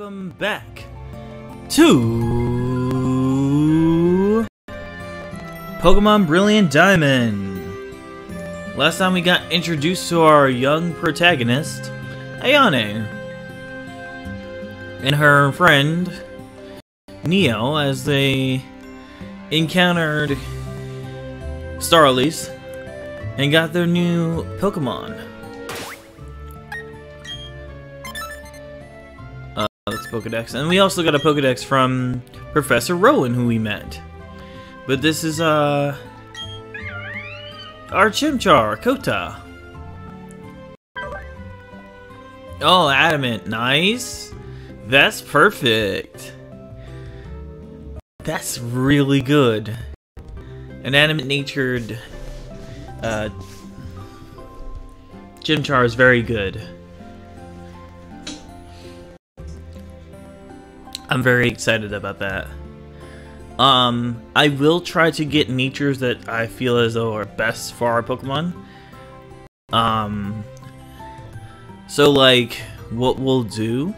Welcome back to Pokemon Brilliant Diamond. Last time we got introduced to our young protagonist, Ayane, and her friend, Neo, as they encountered Starlies and got their new Pokemon. That's Pokedex. And we also got a Pokedex from Professor Rowan, who we met. But this is, our Chimchar, Kota. Oh, Adamant. Nice. That's perfect. That's really good. An adamant-natured, Chimchar is very good. I'm very excited about that. I will try to get natures that I feel as though are best for our Pokemon. So like, what we'll do,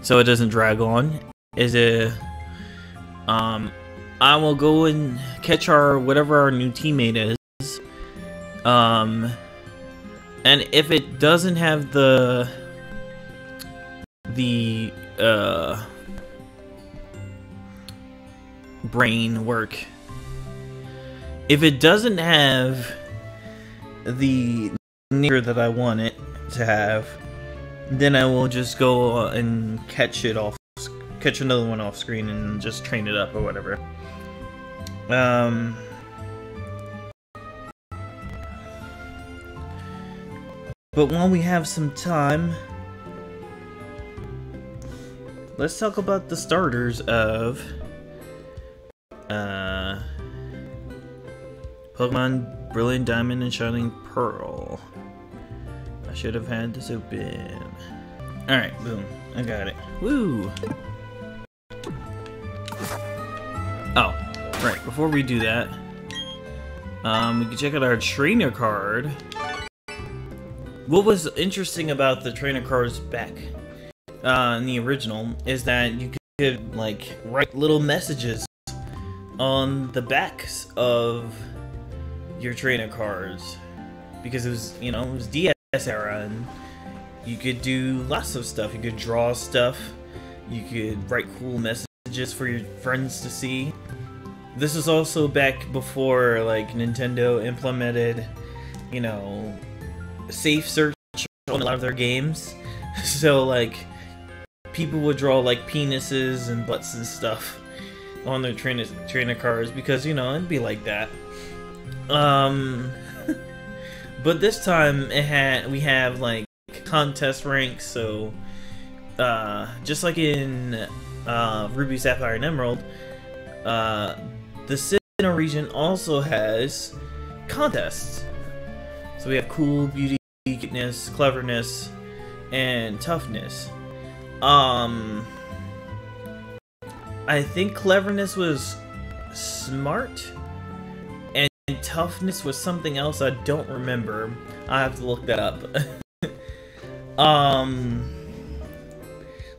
so it doesn't drag on, is I will go and catch whatever our new teammate is. And if it doesn't have the brain work, if it doesn't have the nature that I want it to have, then I will just go and catch another one off screen and just train it up or whatever. But while we have some time, let's talk about the starters of Pokemon Brilliant Diamond and Shining Pearl. I should have had this open. Alright, boom. I got it. Woo! Oh, right. Before we do that, we can check out our trainer card. What was interesting about the trainer cards back in the original is that you could like write little messages on the backs of your trainer cards, because it was, you know, it was DS era and you could do lots of stuff. You could draw stuff, you could write cool messages for your friends to see. This is also back before like Nintendo implemented, you know, safe search on a lot of their games. So like people would draw like penises and butts and stuff on their trainer cards because, you know, it'd be like that. But this time we have like contest ranks, so just like in Ruby, Sapphire, and Emerald, the Sinnoh region also has contests. So we have cool, beauty, cuteness, cleverness, and toughness. I think cleverness was smart, and toughness was something else I don't remember. I have to look that up.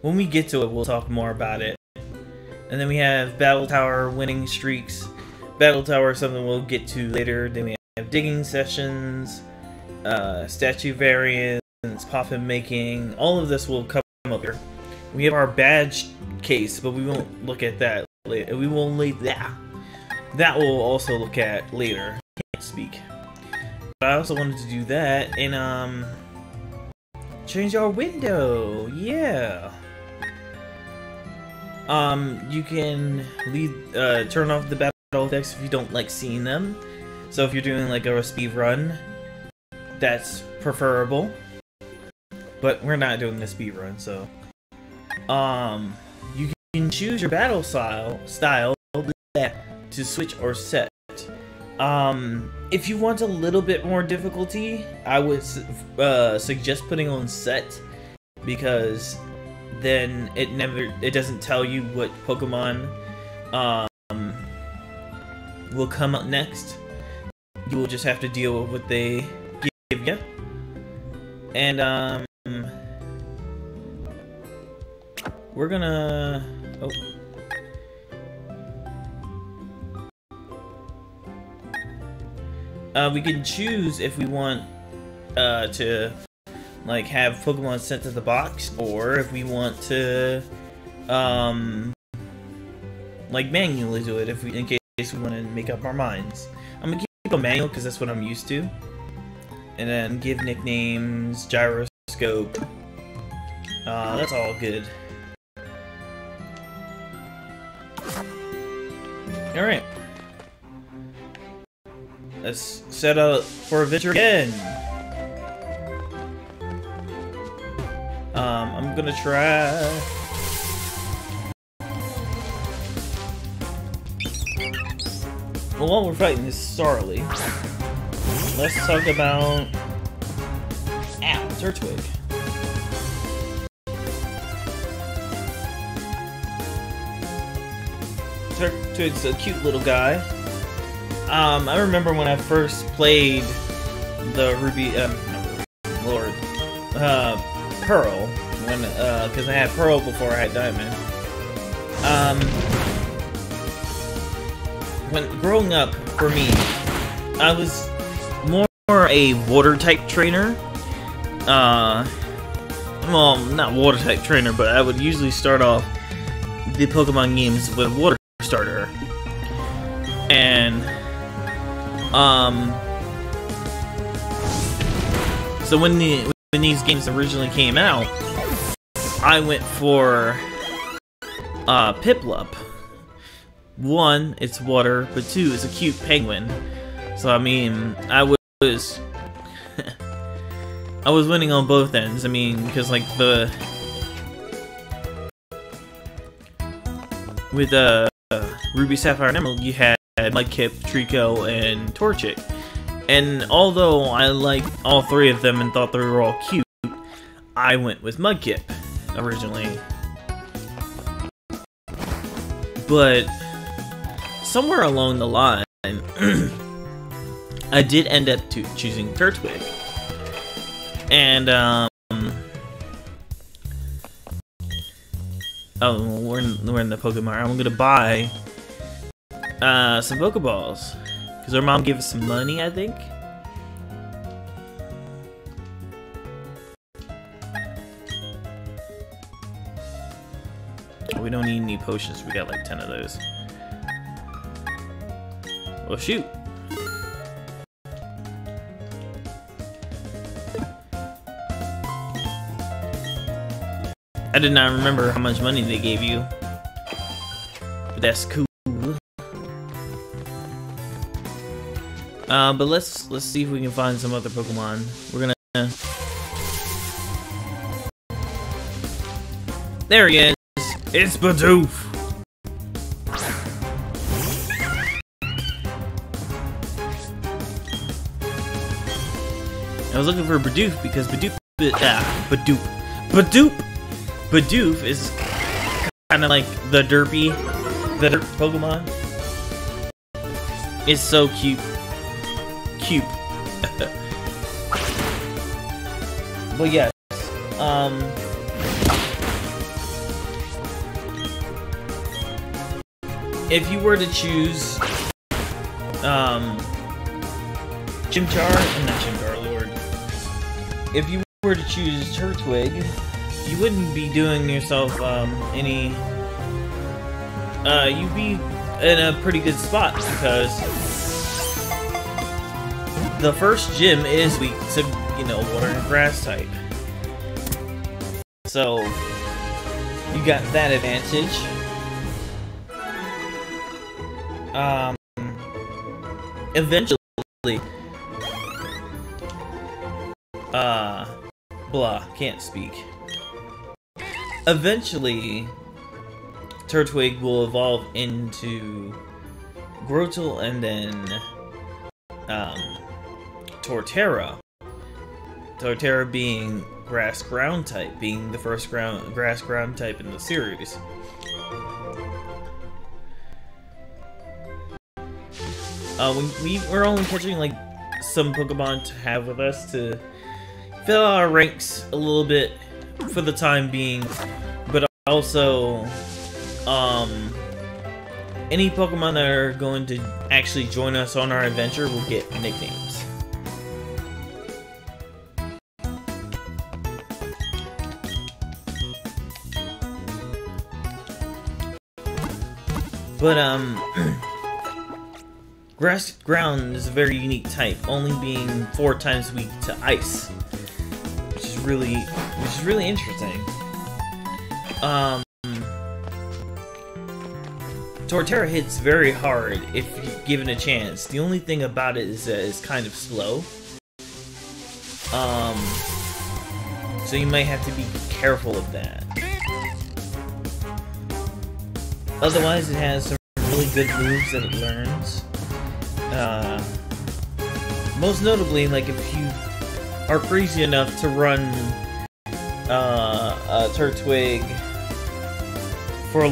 When we get to it, we'll talk more about it. And then we have Battle Tower winning streaks. Battle Tower is something we'll get to later. Then we have digging sessions, statue variants, poffin making. All of this will come up here. We have our badge case, but we won't look at that later. We will that will also look at later. Can't speak. But I also wanted to do that and change our window. Yeah. You can turn off the battle effects if you don't like seeing them. So if you're doing like a speed run, that's preferable. But we're not doing the speed run, so you can choose your battle style to switch or set. If you want a little bit more difficulty, I would suggest putting on set, because then it doesn't tell you what Pokemon will come up next. You will just have to deal with what they give you. And we're gonna... Oh. We can choose if we want to like have Pokemon sent to the box, or if we want to like manually do it in case we want to make up our minds. I'm gonna keep a manual because that's what I'm used to, and then give nicknames, gyroscope. That's all good. All right. Let's set up for adventure again. I'm gonna try. Well, while we're fighting this Starly, let's talk about Turtwig. Turtwig's a cute little guy. I remember when I first played the Pearl, because I had Pearl before I had Diamond. When growing up, for me, I was more a water-type trainer. Well, not water-type trainer, but I would usually start off the Pokemon games with Water Starter. And so when these games originally came out, I went for Piplup. One, it's water, but two, it's a cute penguin. So I mean, I was I was winning on both ends. I mean, because like with Ruby, Sapphire, and Emerald, you had Mudkip, Trico, and Torchic. And although I liked all three of them and thought they were all cute, I went with Mudkip originally. But somewhere along the line, I did end up choosing Turtwig. And oh, we're in the Pokemon. I'm gonna buy some Pokeballs because our mom gave us some money, I think. We don't need any potions. We got like 10 of those. Well, shoot. I did not remember how much money they gave you, but that's cool. But let's see if we can find some other Pokemon. We're gonna. There he is. It's Bidoof. I was looking for Bidoof because Bidoof is kind of like the derp Pokemon. It's so cute. But yes, if you were to choose if you were to choose Turtwig, you wouldn't be doing yourself any. You'd be in a pretty good spot because the first gym is weak to, water and grass type. So you got that advantage. Eventually, can't speak. Eventually, Turtwig will evolve into Grotle and then Torterra. Torterra being grass ground type, being the first grass ground type in the series. We were only catching like some Pokemon to have with us to fill our ranks a little bit for the time being, but also, any Pokemon that are going to actually join us on our adventure will get nicknames. But, Grass Ground is a very unique type, only being 4 times weak to ice, which is really interesting. Torterra hits very hard if given a chance. The only thing about it is that it's kind of slow. So you might have to be careful of that. Otherwise, it has some really good moves that it learns. Most notably, like if you are crazy enough to run a Turtwig for a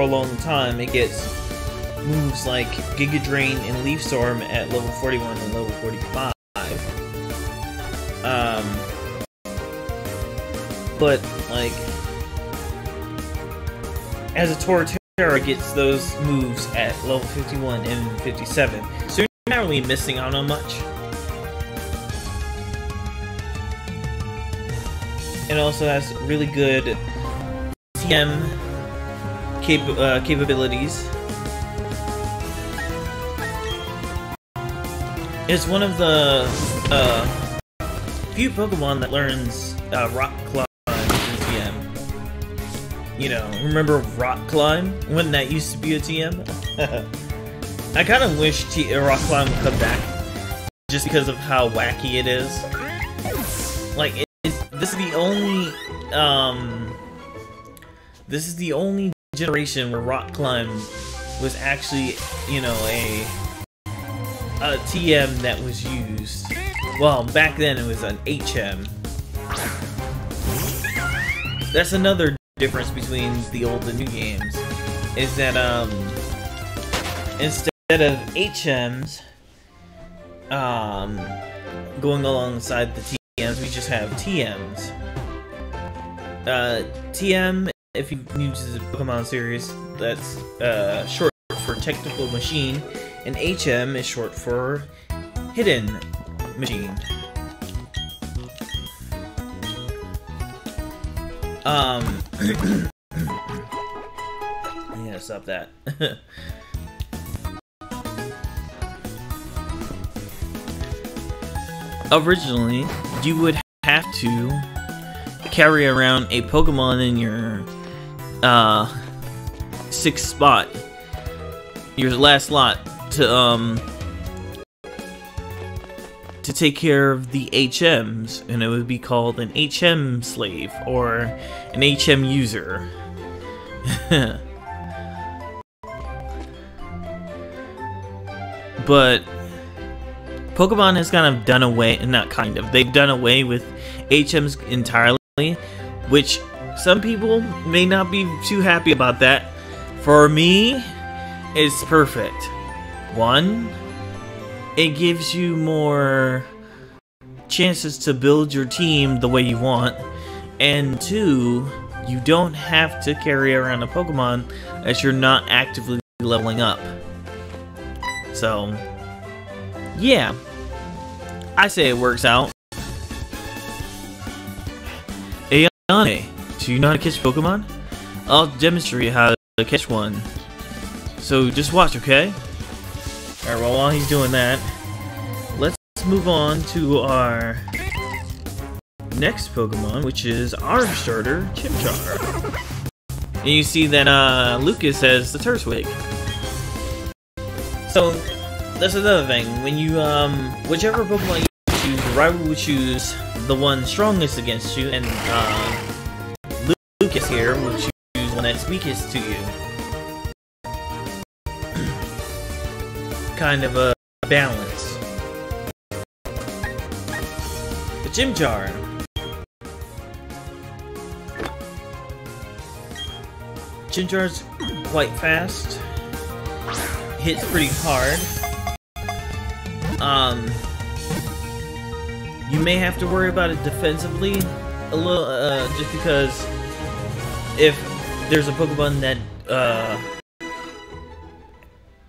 long time, it gets moves like Giga Drain and Leaf Storm at level 41 and level 45. But like as a Torterra gets those moves at level 51 and 57, so you're not really missing out on much. It also has really good TM capabilities. It's one of the few Pokemon that learns Rock Climb in TM. You know, remember Rock Climb when that used to be a TM? I kind of wish Rock Climb would come back, just because of how wacky it is. Like, this is the only generation where Rock Climb was actually, you know, a TM that was used. Well, back then it was an HM. That's another difference between the old and new games, is that instead of HMs going alongside the TMs, we just have TMs. TM, if you're new to the Pokemon series, that's short for Technical Machine, and HM is short for Hidden Machine. I gotta stop that. Originally, you would have to carry around a Pokemon in your 6th spot, your last slot, to take care of the HMs, and it would be called an HM slave or an HM user. But Pokemon has kind of done away, not kind of, they've done away with HMs entirely, which some people may not be too happy about that. For me, it's perfect. 1, it gives you more chances to build your team the way you want, and 2, you don't have to carry around a Pokemon that you're not actively leveling up. So, yeah, I say it works out. Ayane, do you know how to catch Pokemon? I'll demonstrate how to catch one. So just watch, okay? Alright, well, while he's doing that, let's move on to our next Pokemon, which is our starter, Chimchar. And you see that Lucas has the Turtwig. So that's another thing. When you whichever Pokemon you choose, the rival will choose the one strongest against you, and Lucas here will choose one that's weakest to you. Kind of a balance. The Chimchar. Chimchar's quite fast. Hits pretty hard. You may have to worry about it defensively a little, just because if there's a Pokemon that,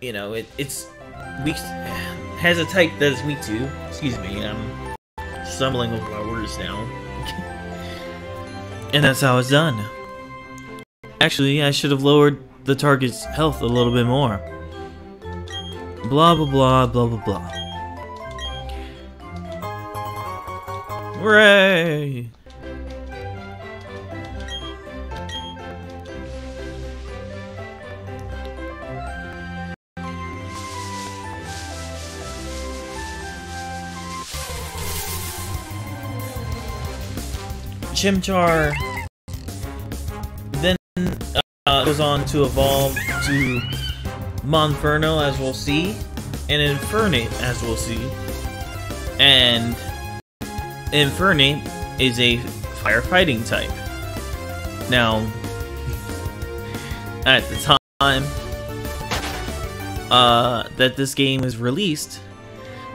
you know, it's weak, has a type that is weak to. Excuse me, I'm stumbling over my words now. And that's how it's done. Actually, I should have lowered the target's health a little bit more. Blah blah blah blah blah blah. Hooray! Chimchar then goes on to evolve to Monferno, as we'll see, and Infernape, as we'll see. And Infernape is a firefighting type. Now, at the time that this game was released,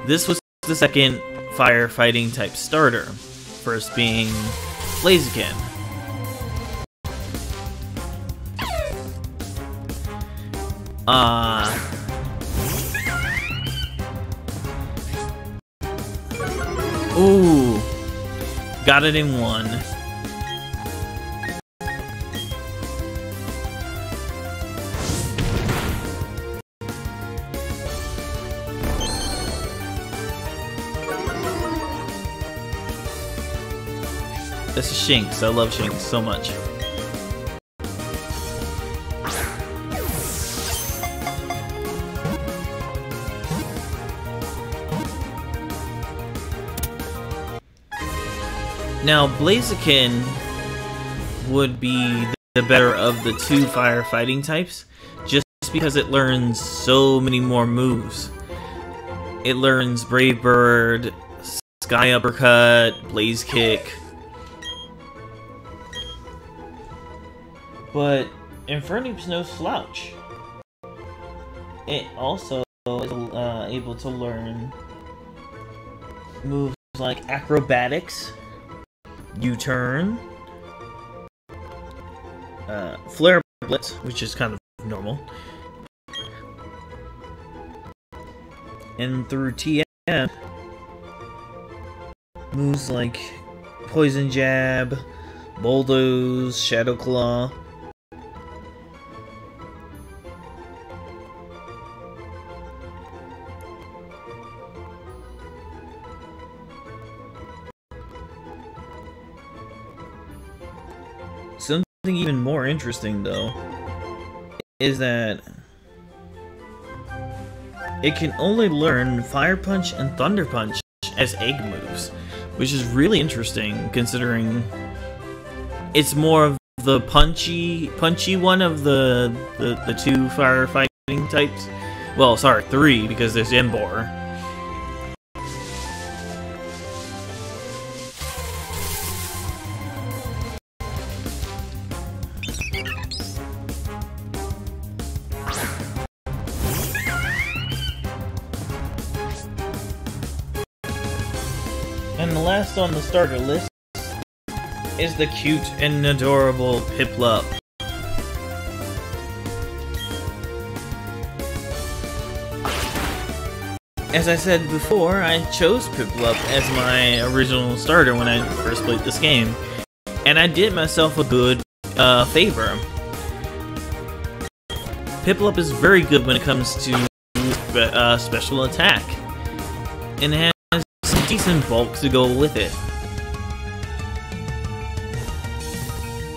this was the second firefighting type starter, first being Blaziken. Ooh, got it in one. This is Shinx. I love Shinx so much. Now, Blaziken would be the better of the two firefighting types, just because it learns so many more moves. It learns Brave Bird, Sky Uppercut, Blaze Kick. But Infernape's no slouch. It also is able to learn moves like Acrobatics, U-Turn, Flare Blitz, which is kind of normal, and through TM, moves like Poison Jab, Bulldoze, Shadow Claw. Something even more interesting, though, is that it can only learn Fire Punch and Thunder Punch as egg moves, which is really interesting considering it's more of the punchy one of the two firefighting types. Well, sorry, three, because there's Emboar. And the last on the starter list is the cute and adorable Piplup. As I said before, I chose Piplup as my original starter when I first played this game, and I did myself a good favor. Piplup is very good when it comes to special attack, and it has some decent bulk to go with it.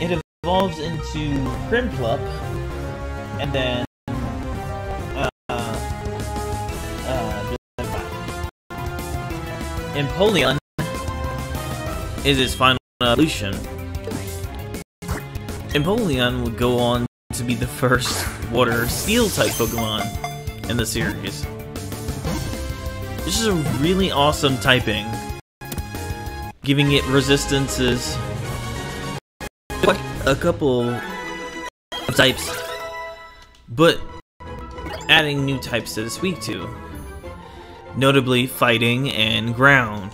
It evolves into Crimplup, and then Empoleon is its final evolution. Empoleon would go on to be the first Water Steel type Pokemon in the series. This is a really awesome typing, giving it resistances quite a couple of types, but adding new types that it's weak to, notably fighting and ground.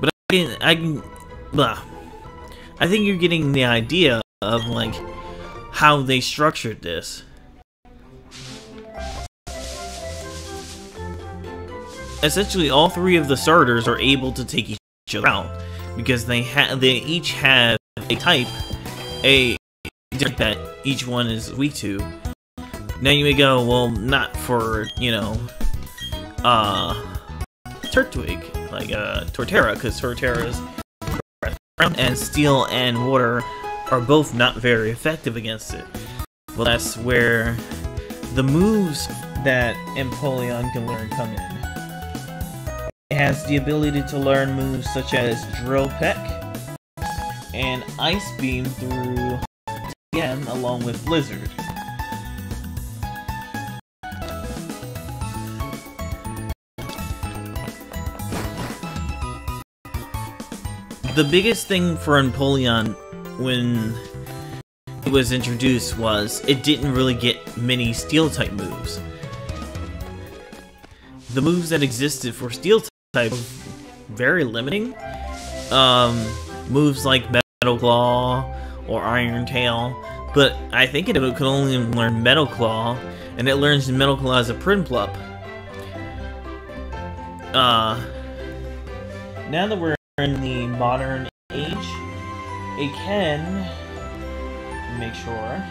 But I think you're getting the idea of, like, how they structured this. Essentially, all three of the starters are able to take each other out because they each have a type, that each one is weak to. Now you may go, well, not for, you know, Turtwig, like Torterra, because Torterra's ground and steel and water are both not very effective against it. Well, that's where the moves that Empoleon can learn come in. It has the ability to learn moves such as Drill Peck and Ice Beam through again, along with Blizzard. The biggest thing for Empoleon when it was introduced was it didn't really get many Steel-type moves. The moves that existed for Steel-type were very limiting. Moves like Metal Claw or Iron Tail, but I think it could only learn Metal Claw, and it learns Metal Claw as a Prinplup. Now that we're in the modern age, it can make sure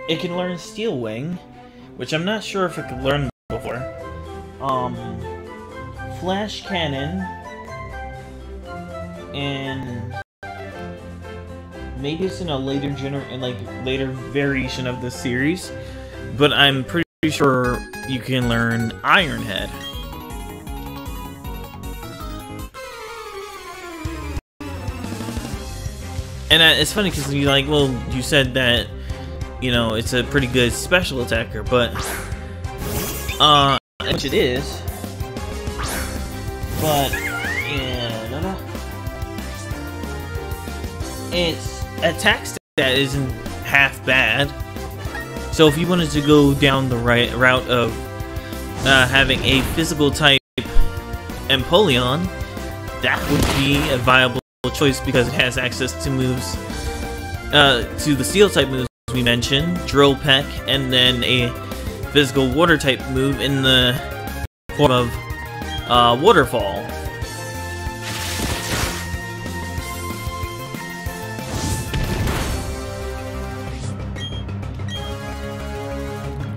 it can learn Steel Wing, which I'm not sure if it could learn before. Flash Cannon, and maybe it's in a later later variation of the series, but I'm pretty sure you can learn Iron Head. And it's funny because you're like, well, you said that, you know, it's a pretty good special attacker, but which it is, but its attack stat isn't half bad. So if you wanted to go down the route of having a physical type Empoleon, that would be a viable choice because it has access to moves, to the Steel type moves we mentioned, Drill Peck, and then a physical water type move in the form of Waterfall.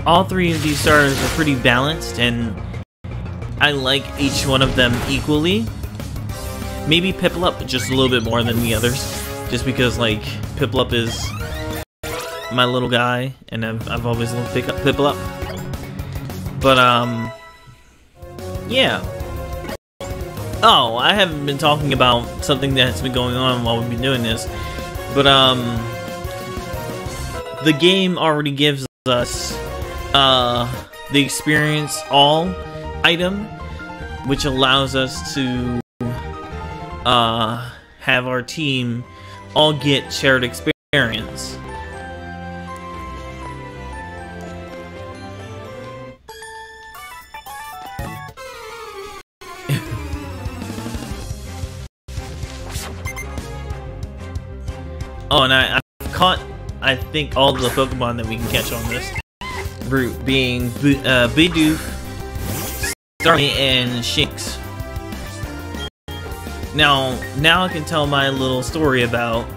All three of these starters are pretty balanced, and I like each one of them equally. Maybe Piplup just a little bit more than the others, just because, like, Piplup is my little guy, and I've always loved Piplup. But, yeah. Oh, I haven't been talking about something that's been going on while we've been doing this, but, the game already gives us the Experience All item, which allows us to have our team all get shared experience. Oh, and I've caught, I think, all the Pokemon that we can catch on this route, being Bidoof, Starly, and Shinx. Now I can tell my little story about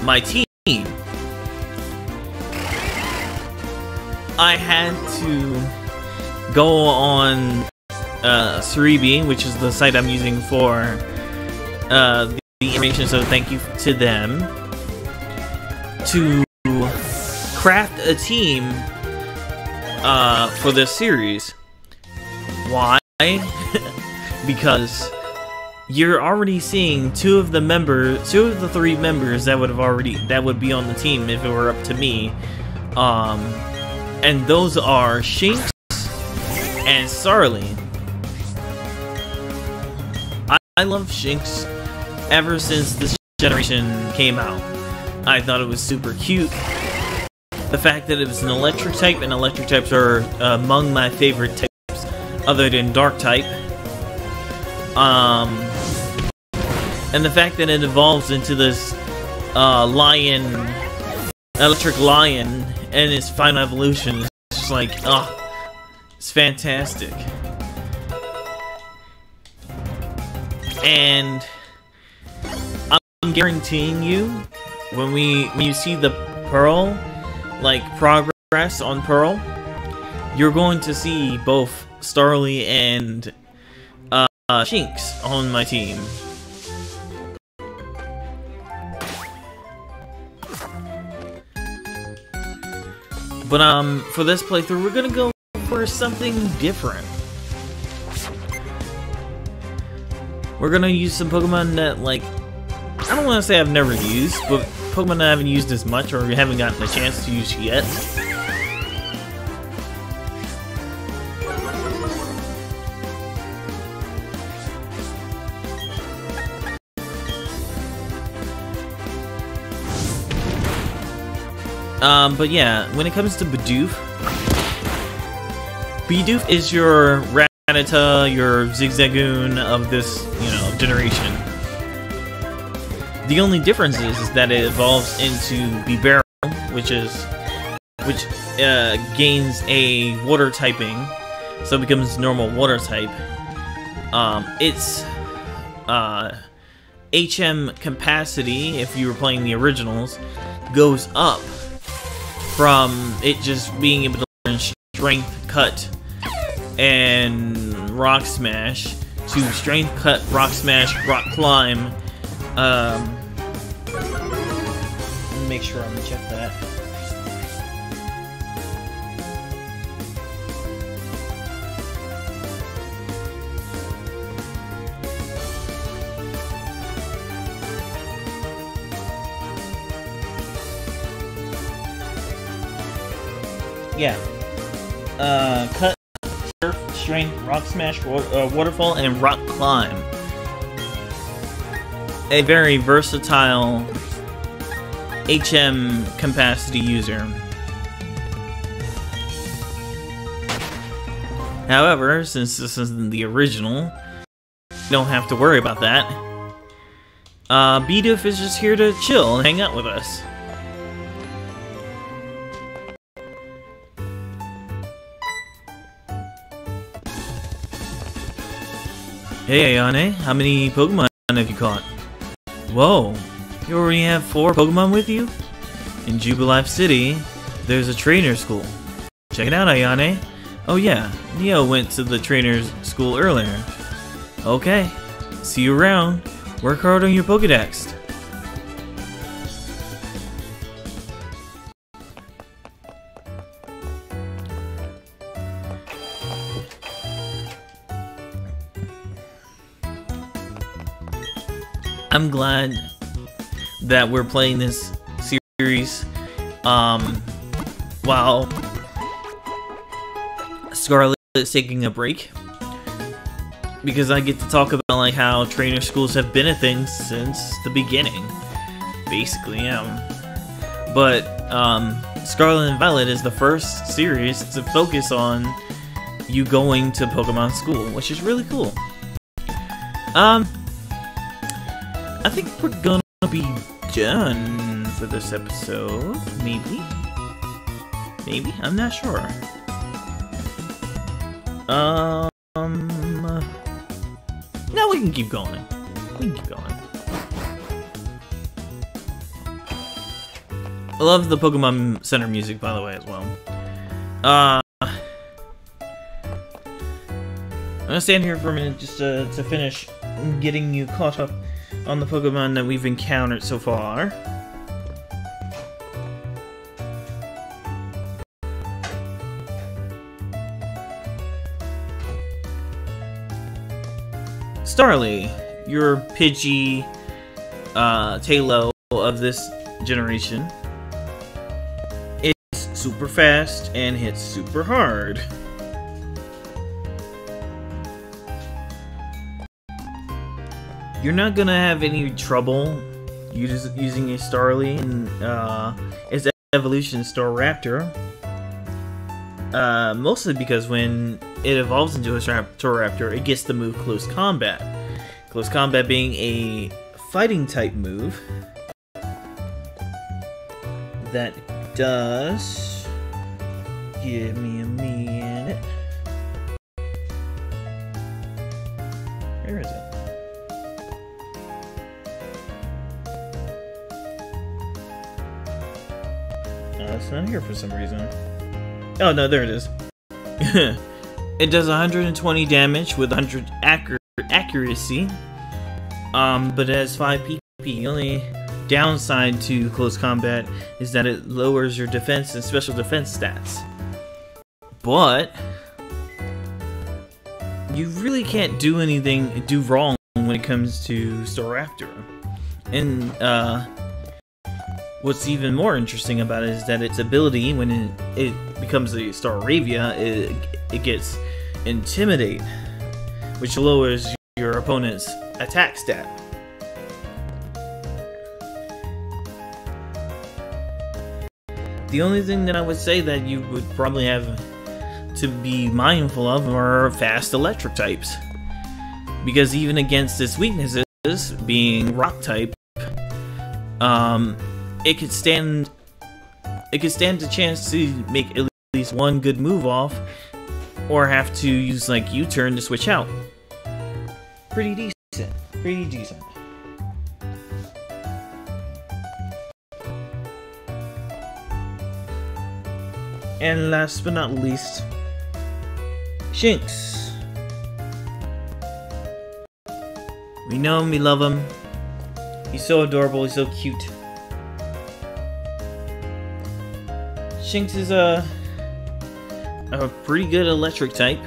my team. I had to go on Cerebi, which is the site I'm using for the information, so thank you to them, to craft a team for this series. Why? Because you're already seeing two of the three members that would be on the team if it were up to me, and those are Shinx and Starly. I love Shinx ever since this generation came out. I thought it was super cute. The fact that it was an electric type, and electric types are among my favorite types other than dark type. And the fact that it evolves into this electric lion, and its final evolution is just like, it's fantastic. And I'm guaranteeing you, when you see the Pearl, like, progress on Pearl, you're going to see both Starly and Shinx on my team. But for this playthrough, we're gonna go for something different. We're gonna use some Pokemon that, like, I don't want to say I've never used, but Pokemon that I haven't used as much or haven't gotten a chance to use yet. But yeah, when it comes to Bidoof is your Rattata, your Zigzagoon of this, generation. The only difference is that it evolves into Bibarel, which gains a water typing, so it becomes normal water type. Its HM capacity, if you were playing the originals, goes up from it just being able to learn Strength, Cut, and Rock Smash to Strength, Cut, Rock Smash, Rock Climb. Let me make sure I'm gonna check that. Yeah. Cut, Surf, Strength, Rock Smash, Waterfall, and Rock Climb. A very versatile HM capacity user. However, since this isn't the original, you don't have to worry about that. Bidoof is just here to chill and hang out with us. Hey Ayane, how many Pokemon have you caught? Whoa, you already have 4 Pokemon with you? In Jubilife City, there's a trainer school. Check it out, Ayane. Oh yeah, Neo went to the trainer's school earlier. Okay, see you around. Work hard on your Pokédex. I'm glad that we're playing this series while Scarlet is taking a break, because I get to talk about like how trainer schools have been a thing since the beginning, basically. But Scarlet and Violet is the first series to focus on you going to Pokemon school, which is really cool. I think we're gonna be done for this episode. Maybe? I'm not sure. No, we can keep going. I love the Pokemon Center music, by the way, as well. I'm gonna stand here for a minute just to finish getting you caught up on the Pokemon that we've encountered so far. Starly, your Pidgey Tailo of this generation. It's super fast and hits super hard. You're not gonna have any trouble using a Starly in its evolution Staraptor. Mostly because when it evolves into a Staraptor, it gets the move Close Combat. Close Combat being a fighting type move that does... Give me a minute. Where is it? It's not here for some reason. Oh no, there it is. It does 120 damage with 100 accuracy. But it has 5 PP. The only downside to Close Combat is that it lowers your defense and special defense stats. But you really can't do wrong when it comes to Staraptor. And what's even more interesting about it is that its ability, when it becomes a Staravia, it gets Intimidate, which lowers your opponent's attack stat. The only thing that I would say that you would probably have to be mindful of are fast electric types. Because even against its weaknesses, being rock type, it could stand a chance to make at least one good move off, or have to use like U-turn to switch out. Pretty decent. Pretty decent. And last but not least, Shinx. We know him, we love him. He's so adorable, he's so cute. Shinx is a pretty good electric type.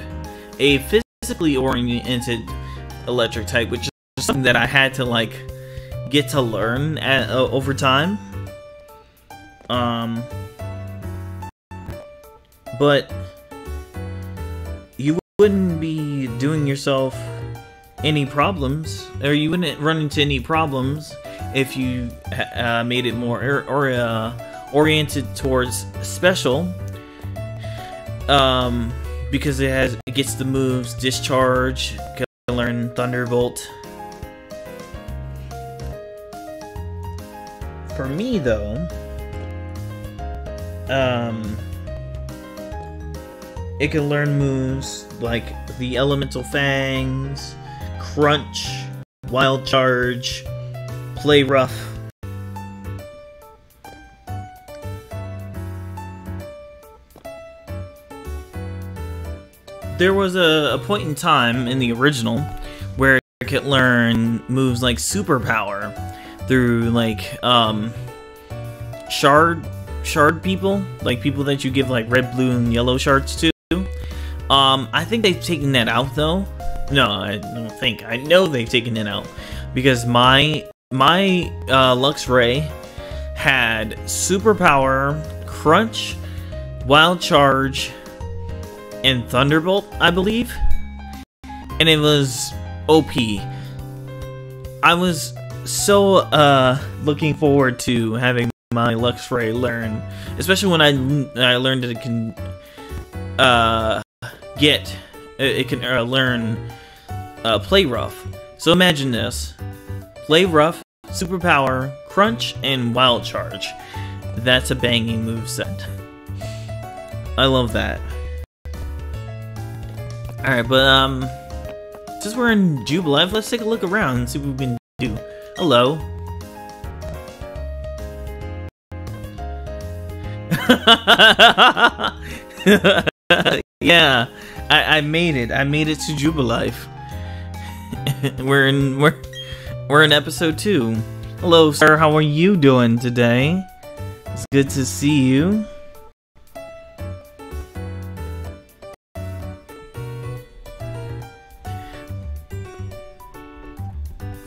A physically oriented electric type, which is something that I had to like get to learn over time. But you wouldn't be doing yourself any problems, or you wouldn't run into any problems if you made it more oriented towards special, because it gets the moves Discharge, can learn Thunderbolt. For me though, it can learn moves like the Elemental Fangs, Crunch, Wild Charge, Play Rough. There was a point in time in the original where it could learn moves like Superpower through like shard people, like people that you give like red, blue, and yellow shards to. I think they've taken that out though. No, I don't think. I know they've taken it out because my Luxray had Superpower, Crunch, Wild Charge, and Thunderbolt, I believe, and it was OP. I was so looking forward to having my Luxray learn, especially when I learned that it can learn Play Rough. So imagine this: Play Rough, Superpower, Crunch, and Wild Charge. That's a banging moveset. I love that. Alright, but since we're in Jubilife, let's take a look around and see what we can do. Hello. Yeah, I made it. I made it to Jubilife. we're in episode 2. Hello, sir. How are you doing today? It's good to see you.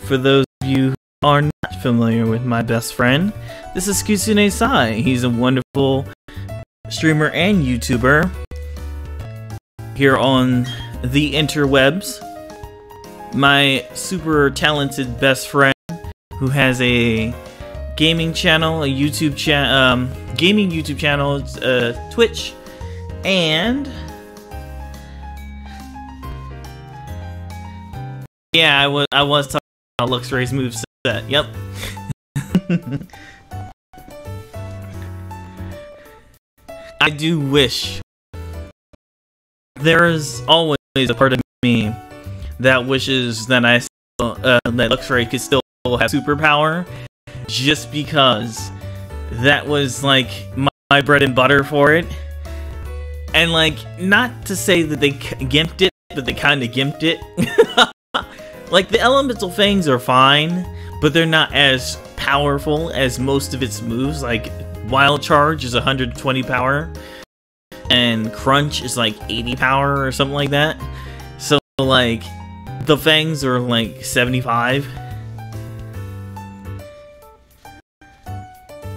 For those of you who are not familiar with my best friend, this is Kusune Sai. He's a wonderful streamer and YouTuber here on the interwebs. My super talented best friend who has a gaming channel, a YouTube channel, gaming YouTube channel, Twitch, and yeah, I was talking about Luxray's moveset. Yep. I do wish there's always a part of me that wishes that that Luxray could still have superpower, just because that was like my bread and butter for it. And like, not to say that they gimped it, but they kind of gimped it. Like, the elemental fangs are fine, but they're not as powerful as most of its moves. Like, Wild Charge is 120 power, and Crunch is like 80 power or something like that. So like, the fangs are like 75.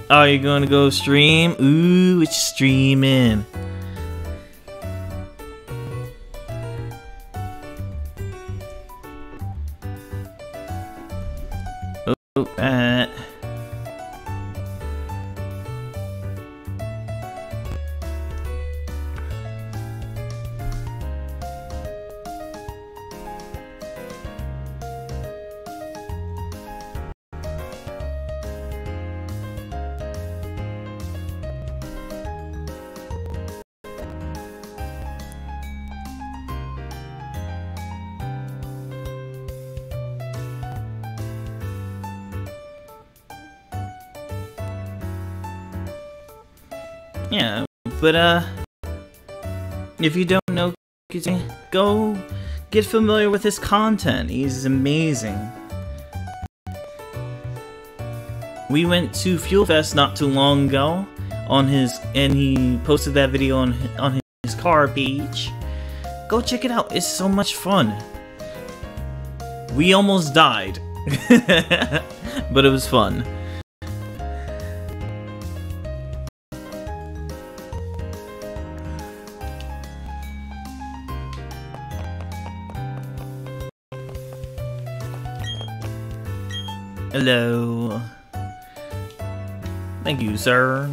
Oh, you're gonna go stream? Ooh, it's streaming. Oh, yeah, but if you don't know Kizzy, go get familiar with his content. He's amazing. We went to Fuel Fest not too long ago and he posted that video on his car page. Go check it out. It's so much fun. We almost died, but it was fun. Hello. Thank you, sir.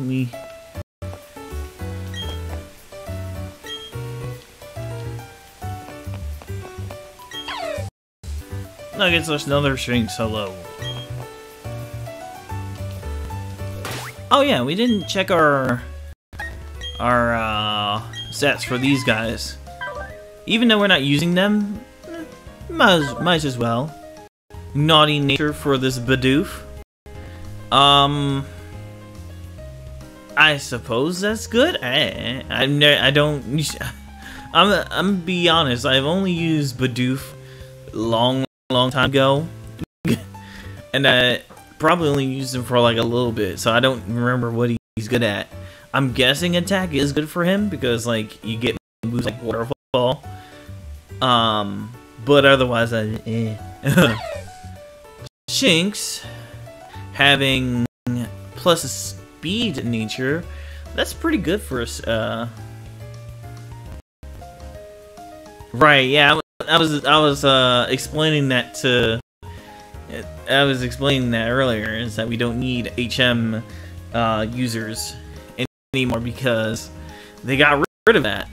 Look, it's just another strange hello. Oh yeah, we didn't check our sets for these guys. Even though we're not using them, might as well. Naughty nature for this Bidoof. I suppose that's good. I'm be honest. I've only used Bidoof long time ago, and I probably only used him for like a little bit, so I don't remember what he's good at. I'm guessing attack is good for him because like you get moves like waterfall. But otherwise, Shinx having plus a speed nature, that's pretty good for us. Right? Yeah, I was explaining that earlier. Is that we don't need HM users anymore because they got rid of that.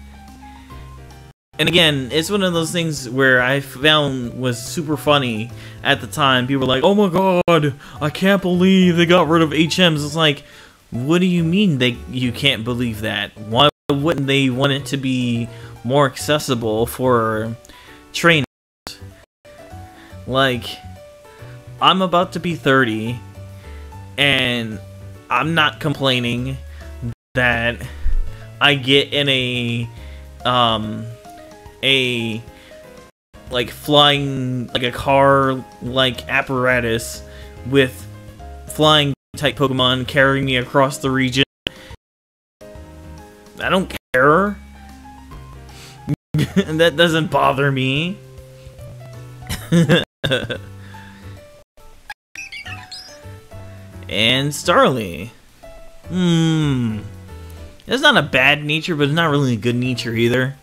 And again, it's one of those things where I found was super funny at the time. People were like, "Oh my god, I can't believe they got rid of HMs." It's like, what do you mean you can't believe that? Why wouldn't they want it to be more accessible for trainers? Like, I'm about to be 30, and I'm not complaining that I get in a like flying, like a car like apparatus with flying type Pokemon carrying me across the region. I don't care. That doesn't bother me. And Starly. It's not a bad nature, but it's not really a good nature either.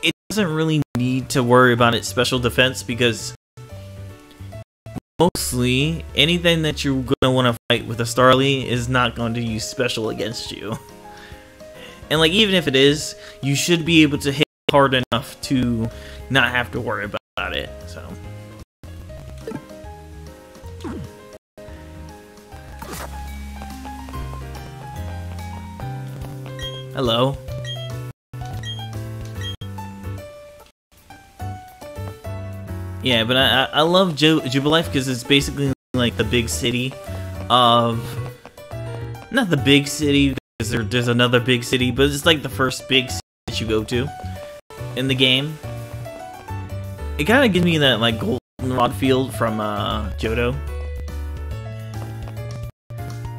It doesn't really need to worry about its special defense because mostly anything that you're gonna want to fight with a Starly is not going to use special against you. And like, even if it is, you should be able to hit hard enough to not have to worry about it. So. Hello. Yeah, but I love Jubilife because it's basically like the big city of... Not the big city, because there's another big city, but it's like the first big city that you go to in the game. It kind of gives me that like goldenrod field from Johto.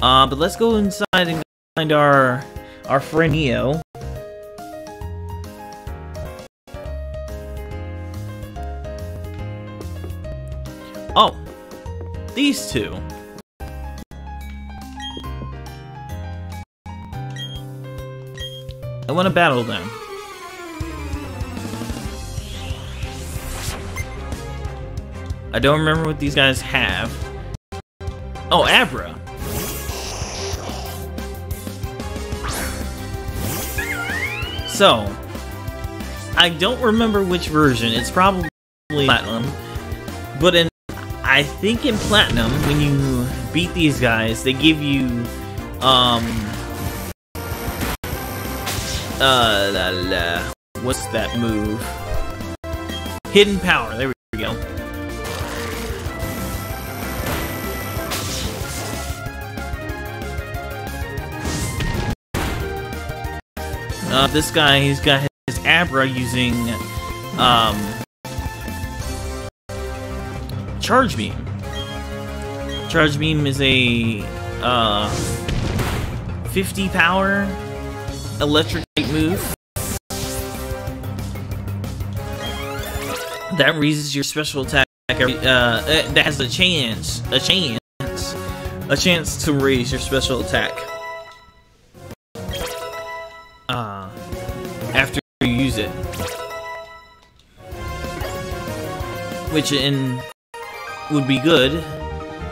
But let's go inside and find our friend Neo. Oh, these two. I want to battle them. I don't remember what these guys have. Oh, Abra. So, I don't remember which version. It's probably Platinum. But I think in Platinum, when you beat these guys, they give you, what's that move? Hidden Power, there we go. This guy, he's got his Abra using, Charge Beam. Charge Beam is a 50 power electric type move that raises your special attack every, that has a chance to raise your special attack after you use it, which would be good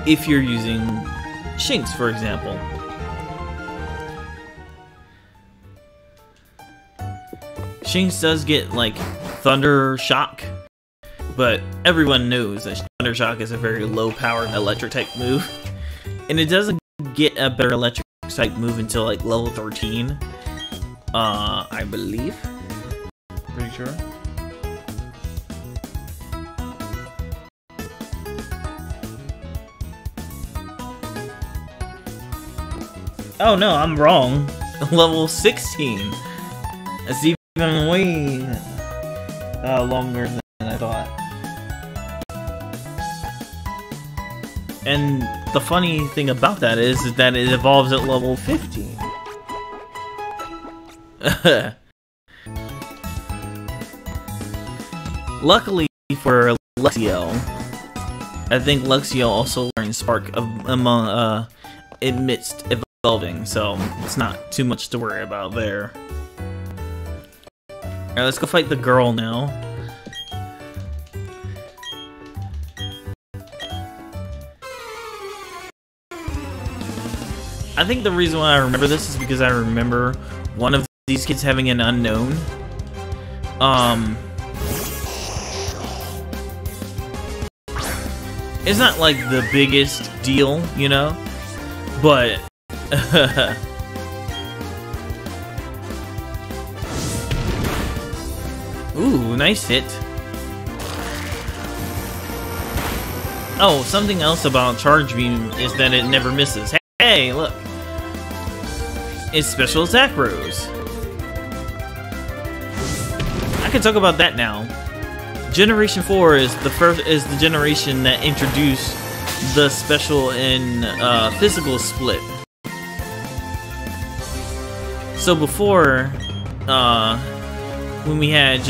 if you're using Shinx, for example. Shinx does get, like, Thunder Shock, but everyone knows that Thunder Shock is a very low-powered electric-type move, and it doesn't get a better electric-type move until, like, level 13, I believe. Pretty sure. Oh no, I'm wrong. Level 16. That's even way longer than I thought. And the funny thing about that is that it evolves at level 15. Luckily for Luxio, I think Luxio also learned Spark amidst evolving, so it's not too much to worry about there. Alright, let's go fight the girl now. I think the reason why I remember this is because I remember one of these kids having an unknown. It's not like the biggest deal, you know, but ooh, nice hit. Oh, something else about Charge Beam is that it never misses. Hey, look. It's special attack rose. I can talk about that now. Generation 4 is the generation that introduced the special and physical split. So before, when we had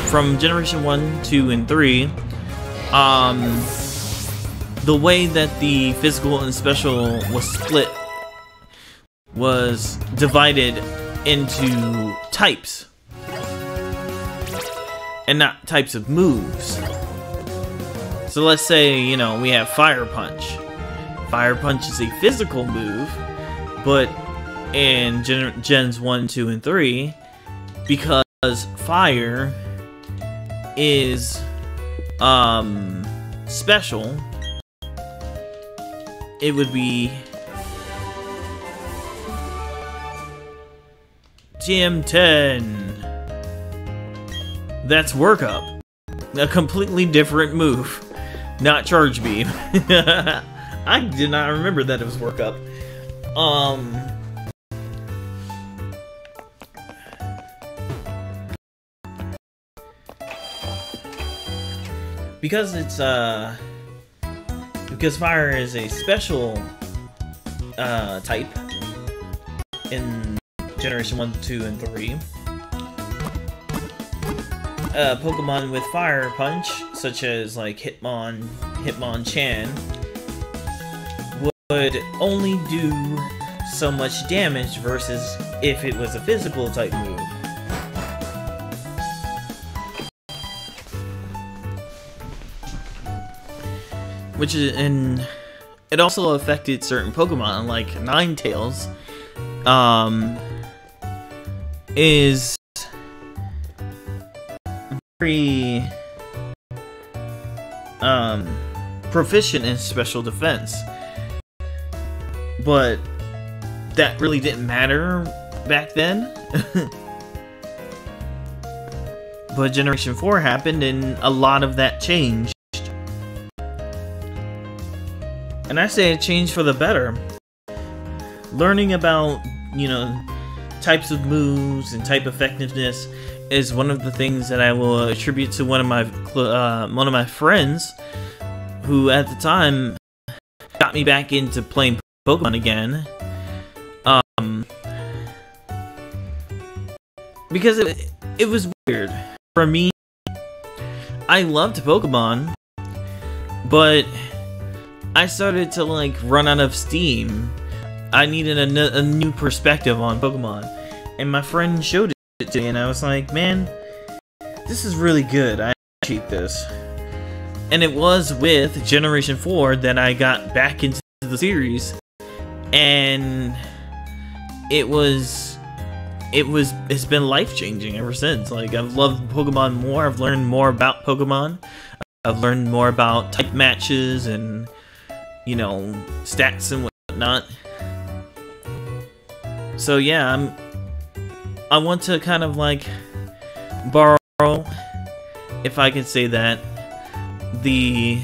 from Generation 1, 2, and 3, the way that the physical and special was split was divided into types. And not types of moves. So let's say, you know, we have Fire Punch. Fire Punch is a physical move, but in Gens 1, 2, and 3, because fire is special. It would be TM10. That's Work Up. A completely different move. Not Charge Beam. I did not remember that it was Work Up. Because it's because fire is a special type in Generation 1, 2, and 3. Pokemon with Fire Punch, such as like Hitmonchan, would only do so much damage versus if it was a physical type move. Which is, and it also affected certain Pokemon, like Ninetales, is very proficient in special defense, but that really didn't matter back then. But Generation 4 happened and a lot of that changed. And I say it changed for the better. Learning about, you know, types of moves and type effectiveness is one of the things that I will attribute to one of my friends, who at the time got me back into playing Pokemon again. Because it was weird for me. I loved Pokemon, but I started to like run out of steam. I needed a new perspective on Pokemon, and my friend showed it to me, and I was like, man, this is really good. I appreciate this. And it was with Generation 4 that I got back into the series, and it's been life-changing ever since. Like, I've loved Pokemon more. I've learned more about Pokemon. I've learned more about type matches and, you know, stats and whatnot. So yeah, I want to kind of like borrow, if I can say that, the,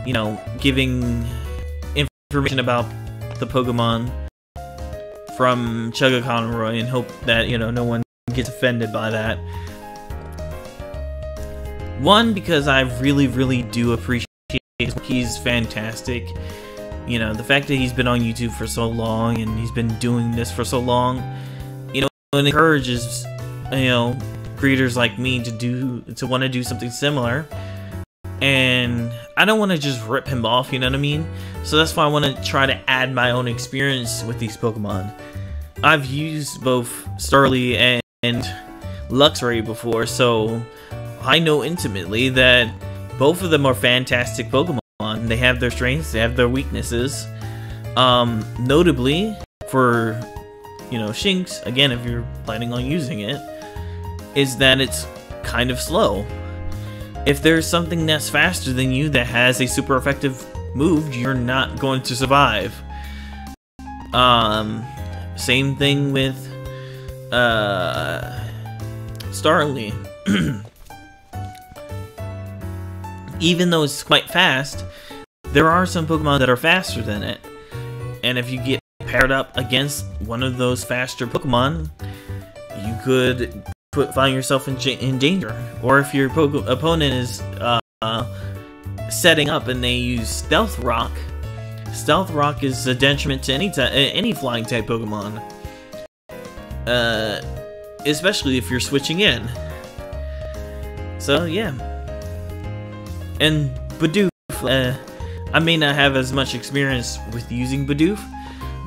you know, giving information about the Pokemon from Chugga Conroy, and hope that, you know, no one gets offended by that. One, because I really do appreciate him. He's fantastic. You know, the fact that he's been on YouTube for so long and he's been doing this for so long, you know, it encourages, you know, creators like me to want to do something similar. And I don't want to just rip him off, you know what I mean? So that's why I want to try to add my own experience with these Pokemon. I've used both Starly and Luxray before, so I know intimately that both of them are fantastic Pokemon. They have their strengths, they have their weaknesses. Notably, for, you know, Shinx, again, if you're planning on using it, is that it's kind of slow. If there's something that's faster than you that has a super effective move, you're not going to survive. Same thing with Starly. Even though it's quite fast, there are some Pokemon that are faster than it. And if you get paired up against one of those faster Pokemon, you could find yourself in danger. Or if your opponent is setting up and they use Stealth Rock is a detriment to any flying type Pokemon. Especially if you're switching in. So yeah. And Bidoof, I may not have as much experience with using Bidoof,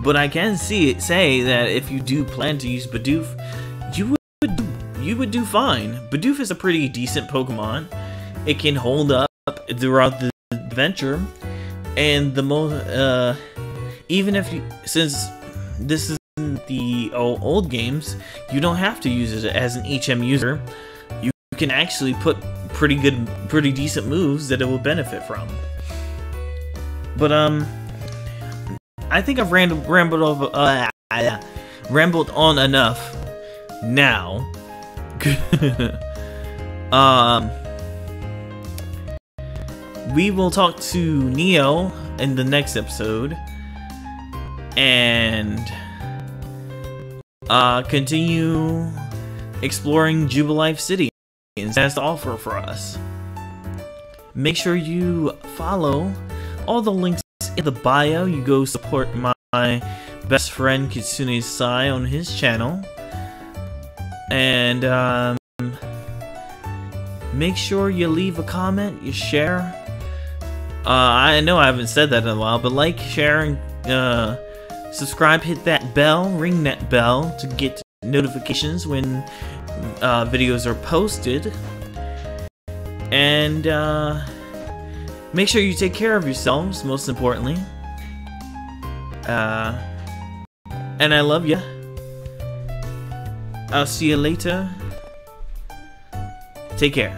but I can say that if you do plan to use Bidoof, you would do fine. Bidoof is a pretty decent Pokemon. It can hold up throughout the adventure, and the most even if you, since this is the old games, you don't have to use it as an HM user. You can actually put pretty decent moves that it will benefit from. But I think I've rambled on enough now. We will talk to Neo in the next episode and continue exploring Jubilife City and has to offer for us. Make sure you follow all the links in the bio. You go support my best friend Kitsune Sai on his channel, and make sure you leave a comment, you share. I know I haven't said that in a while, but like, share, and subscribe, hit that bell, ring that bell to get notifications when videos are posted. And make sure you take care of yourselves, most importantly. And I love ya. I'll see you later. Take care.